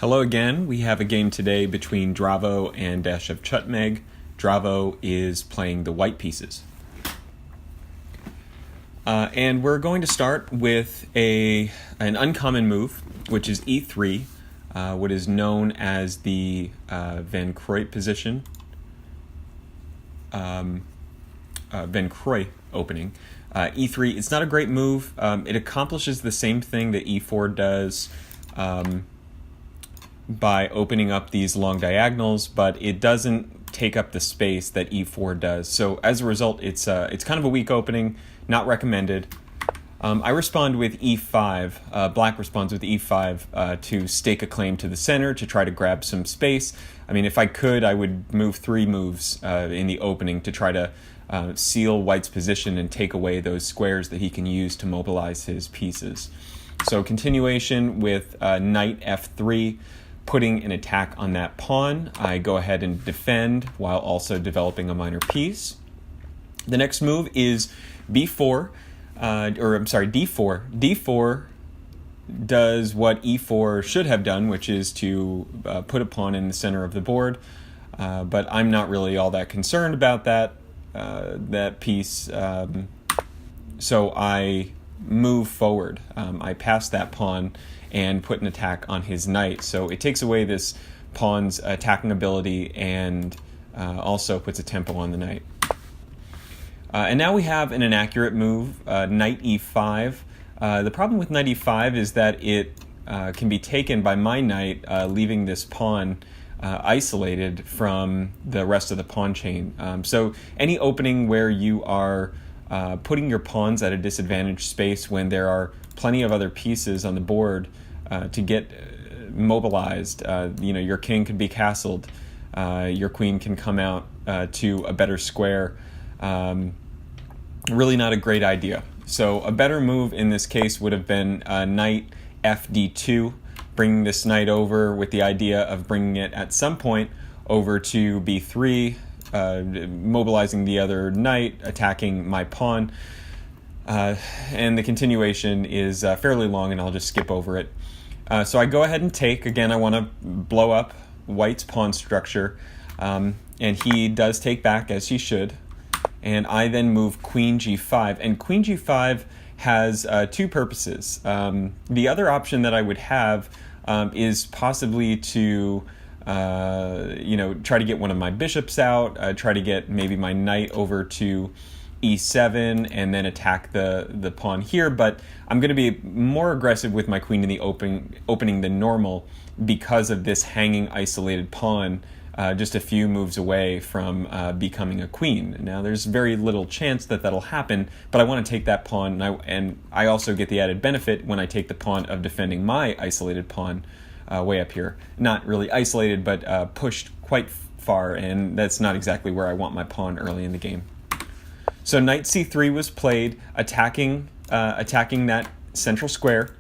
Hello again. We have a game today between Dravo and dashofchutmeg. Dravo is playing the white pieces. And we're going to start with an uncommon move, which is e3, what is known as the Van Kruijs position, Van Kruijs Opening. e3, it's not a great move. It accomplishes the same thing that e4 does by opening up these long diagonals, but it doesn't take up the space that e4 does. So as a result, it's kind of a weak opening, not recommended. I respond with e5. Black responds with e5 to stake a claim to the center to try to grab some space. I mean, if I could, I would move 3 moves in the opening to try to seal white's position and take away those squares that he can use to mobilize his pieces. So continuation with knight f3, putting an attack on that pawn. I go ahead and defend while also developing a minor piece. The next move is b4, d4. d4 does what e4 should have done, which is to put a pawn in the center of the board. But I'm not really all that concerned about that piece. So I move forward. I pass that pawn and put an attack on his knight. So it takes away this pawn's attacking ability and also puts a tempo on the knight. And now we have an inaccurate move, knight e5. The problem with knight e5 is that it can be taken by my knight, leaving this pawn isolated from the rest of the pawn chain. So any opening where you are putting your pawns at a disadvantaged space when there are plenty of other pieces on the board to get mobilized. Your king could be castled. Your queen can come out to a better square. Really not a great idea. So a better move in this case would have been knight fd2, bringing this knight over with the idea of bringing it at some point over to b3, mobilizing the other knight, attacking my pawn. And the continuation is fairly long, and I'll just skip over it. So I go ahead and take. Again, I want to blow up white's pawn structure, and he does take back, as he should. And I then move queen g5, and queen g5 has 2 purposes. The other option that I would have is possibly to try to get one of my bishops out, try to get maybe my knight over to e7 and then attack the pawn here, but I'm going to be more aggressive with my queen in the opening than normal because of this hanging isolated pawn just a few moves away from becoming a queen. Now there's very little chance that that'll happen, but I want to take that pawn, and I also get the added benefit when I take the pawn of defending my isolated pawn way up here. Not really isolated, but pushed quite far, and that's not exactly where I want my pawn early in the game. So knight c3 was played, attacking that central square,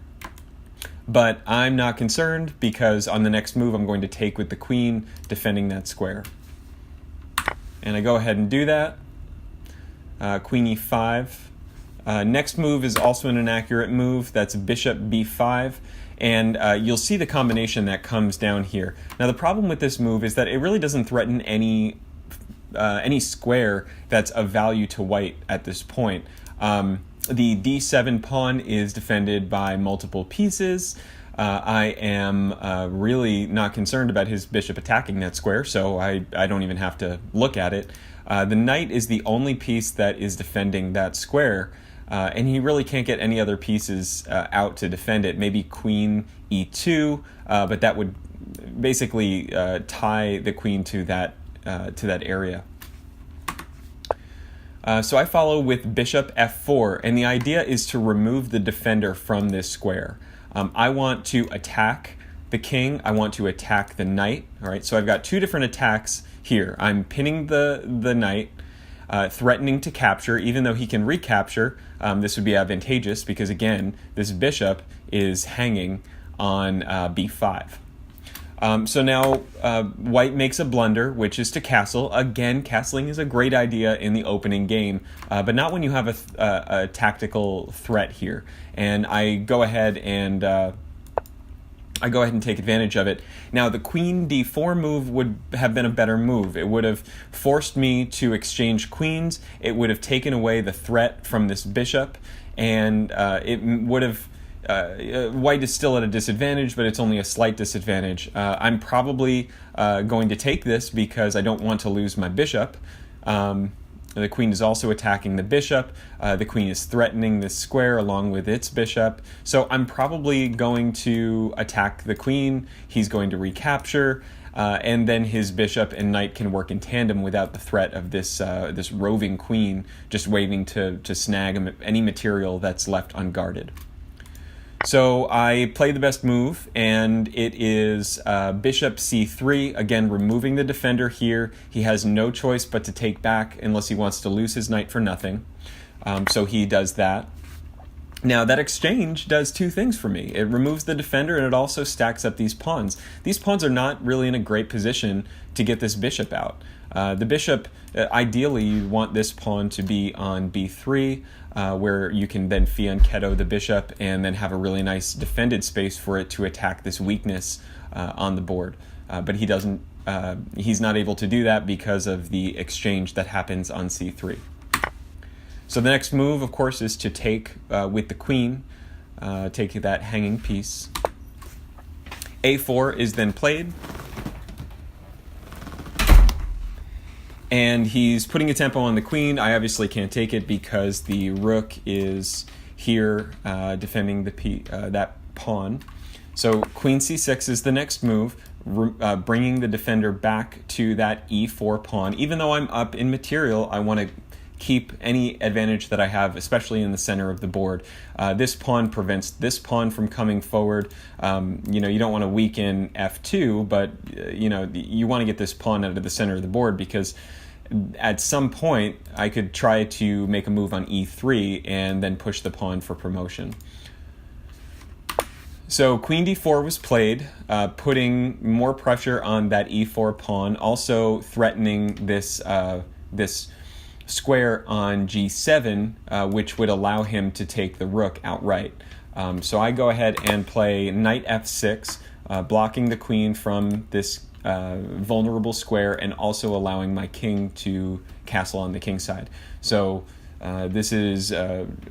but I'm not concerned because on the next move I'm going to take with the queen, defending that square. And I go ahead and do that. Queen e5. Next move is also an inaccurate move. That's bishop b5. And you'll see the combination that comes down here. Now the problem with this move is that it really doesn't threaten any square that's of value to white at this point. The d7 pawn is defended by multiple pieces. I am really not concerned about his bishop attacking that square, so I don't even have to look at it. The knight is the only piece that is defending that square, and he really can't get any other pieces out to defend it. Maybe queen e2, but that would basically tie the queen to that area. So I follow with bishop f4, and the idea is to remove the defender from this square. I want to attack the king. I want to attack the knight. All right, so I've got 2 different attacks here. I'm pinning the knight, threatening to capture, even though he can recapture. This would be advantageous because, again, this bishop is hanging on b5. So now white makes a blunder, which is to castle. Again, castling is a great idea in the opening game, but not when you have a tactical threat here. And I go ahead and I go ahead and take advantage of it. Now, the queen d4 move would have been a better move. It would have forced me to exchange queens. It would have taken away the threat from this bishop, and it would have... white is still at a disadvantage, but it's only a slight disadvantage. I'm probably going to take this because I don't want to lose my bishop. The queen is also attacking the bishop. The queen is threatening this square along with its bishop. So I'm probably going to attack the queen. He's going to recapture, and then his bishop and knight can work in tandem without the threat of this this roving queen just waiting to snag any material that's left unguarded. So I play the best move, and it is bishop c3, again removing the defender here. He has no choice but to take back unless he wants to lose his knight for nothing. So he does that. Now that exchange does two things for me. It removes the defender, and it also stacks up these pawns. These pawns are not really in a great position to get this bishop out. The bishop, ideally you want this pawn to be on b3, where you can then fianchetto the bishop and then have a really nice defended space for it to attack this weakness on the board. But he doesn't. He's not able to do that because of the exchange that happens on c3. So the next move, of course, is to take with the queen, take that hanging piece. a4 is then played. And he's putting a tempo on the queen. I obviously can't take it because the rook is here defending that pawn. So queen c6 is the next move, bringing the defender back to that e4 pawn. Even though I'm up in material, I want to keep any advantage that I have, especially in the center of the board. This pawn prevents this pawn from coming forward. You don't want to weaken f2, but you want to get this pawn out of the center of the board because at some point I could try to make a move on e3 and then push the pawn for promotion. So queen d4 was played, putting more pressure on that e4 pawn, also threatening this square on g7, which would allow him to take the rook outright. So I go ahead and play knight f6, blocking the queen from this vulnerable square and also allowing my king to castle on the king side. So this is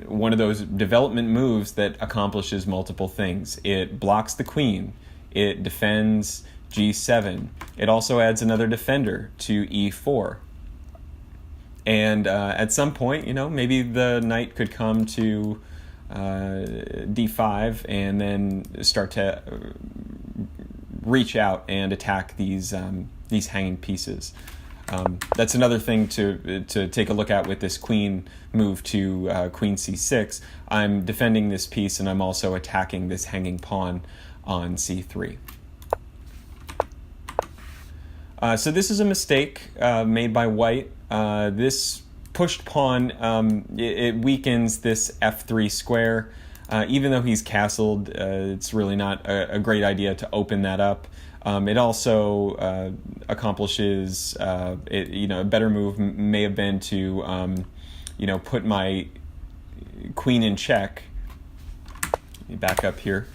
one of those development moves that accomplishes multiple things. It blocks the queen, it defends g7, it also adds another defender to e4. And at some point, maybe the knight could come to d5 and then start to reach out and attack these hanging pieces. That's another thing to take a look at with this queen move to queen c6. I'm defending this piece, and I'm also attacking this hanging pawn on c3. So this is a mistake made by white. This pushed pawn, it weakens this f3 square. Even though he's castled, it's really not a great idea to open that up. It also accomplishes, a better move may have been to, put my queen in check. Let me back up here.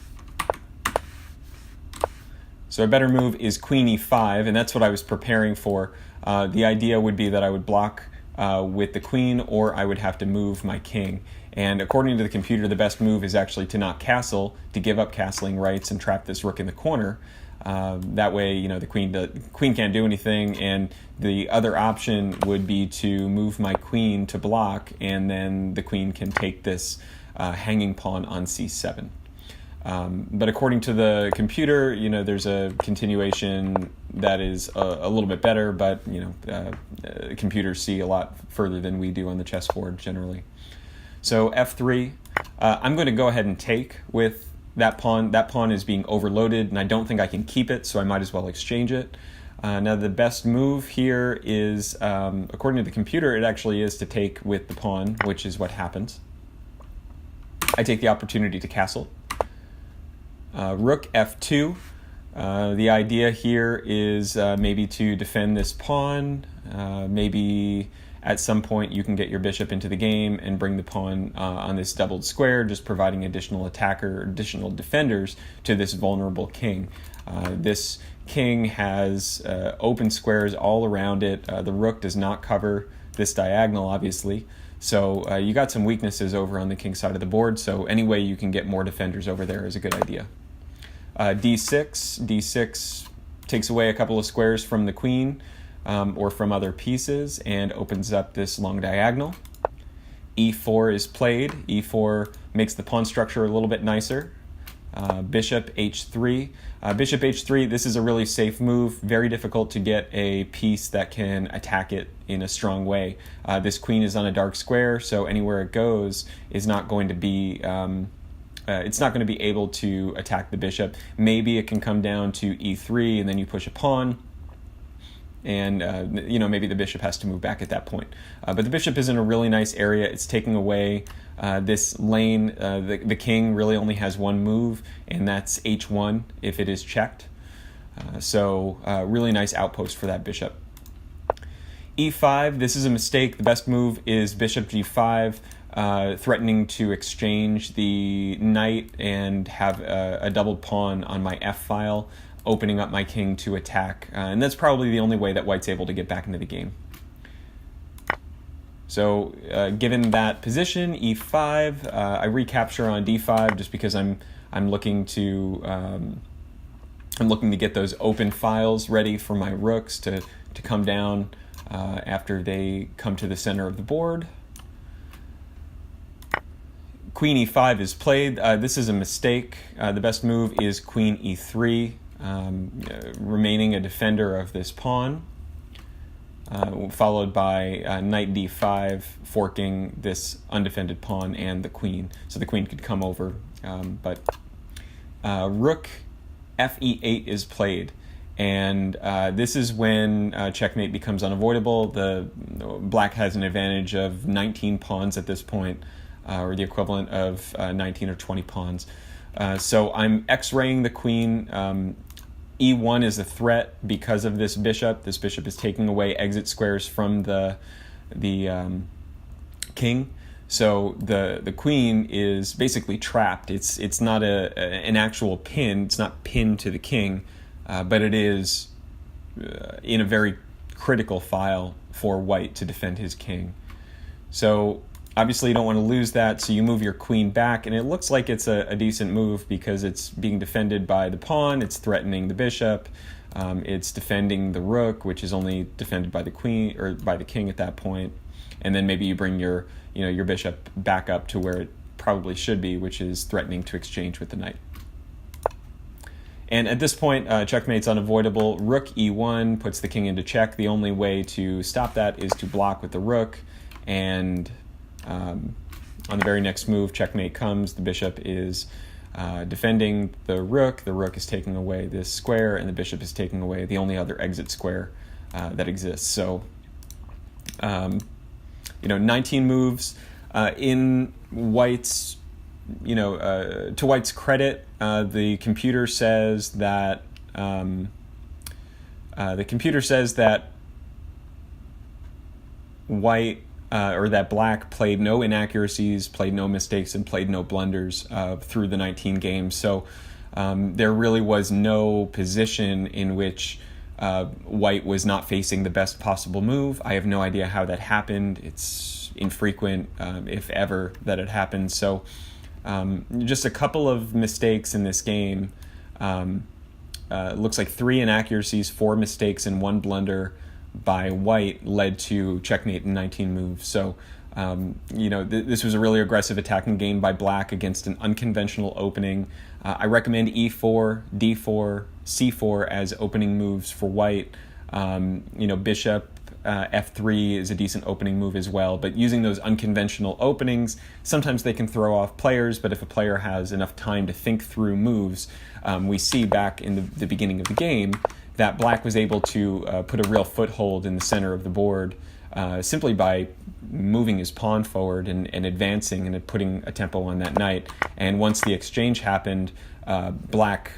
So a better move is queen e5, and that's what I was preparing for. The idea would be that I would block with the queen, or I would have to move my king. And according to the computer, the best move is actually to not castle, to give up castling rights and trap this rook in the corner. That way, the queen can't do anything, and the other option would be to move my queen to block, and then the queen can take this hanging pawn on c7. But according to the computer, there's a continuation that is a little bit better, but computers see a lot further than we do on the chessboard generally. So f3, I'm going to go ahead and take with that pawn. That pawn is being overloaded, and I don't think I can keep it, so I might as well exchange it. Now the best move here is, according to the computer, it actually is to take with the pawn, which is what happens. I take the opportunity to castle. Rook f2. The idea here is maybe to defend this pawn, maybe at some point you can get your bishop into the game and bring the pawn on this doubled square, just providing additional attacker, additional defenders to this vulnerable king. This king has open squares all around it. The rook does not cover this diagonal, obviously. So you got some weaknesses over on the king side of the board, so any way you can get more defenders over there is a good idea. D6 takes away a couple of squares from the queen or from other pieces and opens up this long diagonal. E4 is played. E4 makes the pawn structure a little bit nicer. Bishop H3. Bishop H3, this is a really safe move. Very difficult to get a piece that can attack it in a strong way. This queen is on a dark square, so anywhere it goes is not going to be it's not going to be able to attack the bishop. Maybe it can come down to E3 and then you push a pawn, and maybe the bishop has to move back at that point. But the bishop is in a really nice area. It's taking away this lane. The king really only has one move, and that's H1 if it is checked. So really nice outpost for that bishop. E5, this is a mistake. The best move is bishop G5, threatening to exchange the knight and have a doubled pawn on my F file, opening up my king to attack. And that's probably the only way that white's able to get back into the game. So given that position, E5, I recapture on D5 just because I'm looking to get those open files ready for my rooks to come down after they come to the center of the board. Queen E5 is played. This is a mistake. The best move is Queen E3, remaining a defender of this pawn, followed by Knight D5, forking this undefended pawn and the queen. So the queen could come over, but Rook Fe8 is played. And this is when checkmate becomes unavoidable. The black has an advantage of 19 pawns at this point, or the equivalent of 19 or 20 pawns. So I'm X-raying the queen. E1 is a threat because of this bishop. This bishop is taking away exit squares from the king. So the queen is basically trapped. It's not an actual pin. It's not pinned to the king, but it is in a very critical file for white to defend his king. So obviously you don't want to lose that, so you move your queen back, and it looks like it's a decent move because it's being defended by the pawn, it's threatening the bishop, it's defending the rook, which is only defended by the queen or by the king at that point, and then maybe you bring your bishop back up to where it probably should be, which is threatening to exchange with the knight. And at this point, checkmate's unavoidable. Rook E1 puts the king into check. The only way to stop that is to block with the rook, and on the very next move, checkmate comes. The bishop is defending the rook is taking away this square, and the bishop is taking away the only other exit square that exists. So 19 moves. In white's to white's credit, the computer says that white or that black played no inaccuracies, played no mistakes, and played no blunders through the 19 games. So there really was no position in which white was not facing the best possible move. I have no idea how that happened. It's infrequent, if ever, that it happened. So just a couple of mistakes in this game. Looks like 3 inaccuracies, 4 mistakes, and 1 blunder by white led to checkmate in 19 moves. So, this was a really aggressive attacking game by black against an unconventional opening. I recommend E4, D4, C4 as opening moves for white. Bishop F3 is a decent opening move as well, but using those unconventional openings, sometimes they can throw off players, but if a player has enough time to think through moves, we see back in the beginning of the game that black was able to put a real foothold in the center of the board simply by moving his pawn forward and advancing and putting a tempo on that knight. And once the exchange happened, black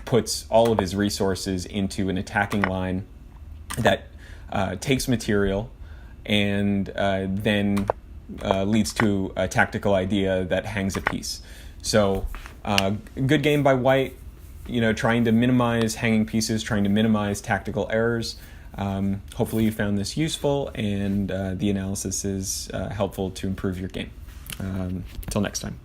puts all of his resources into an attacking line that takes material and then leads to a tactical idea that hangs a piece. So good game by white, trying to minimize hanging pieces, trying to minimize tactical errors. Hopefully you found this useful, and the analysis is helpful to improve your game. Until next time.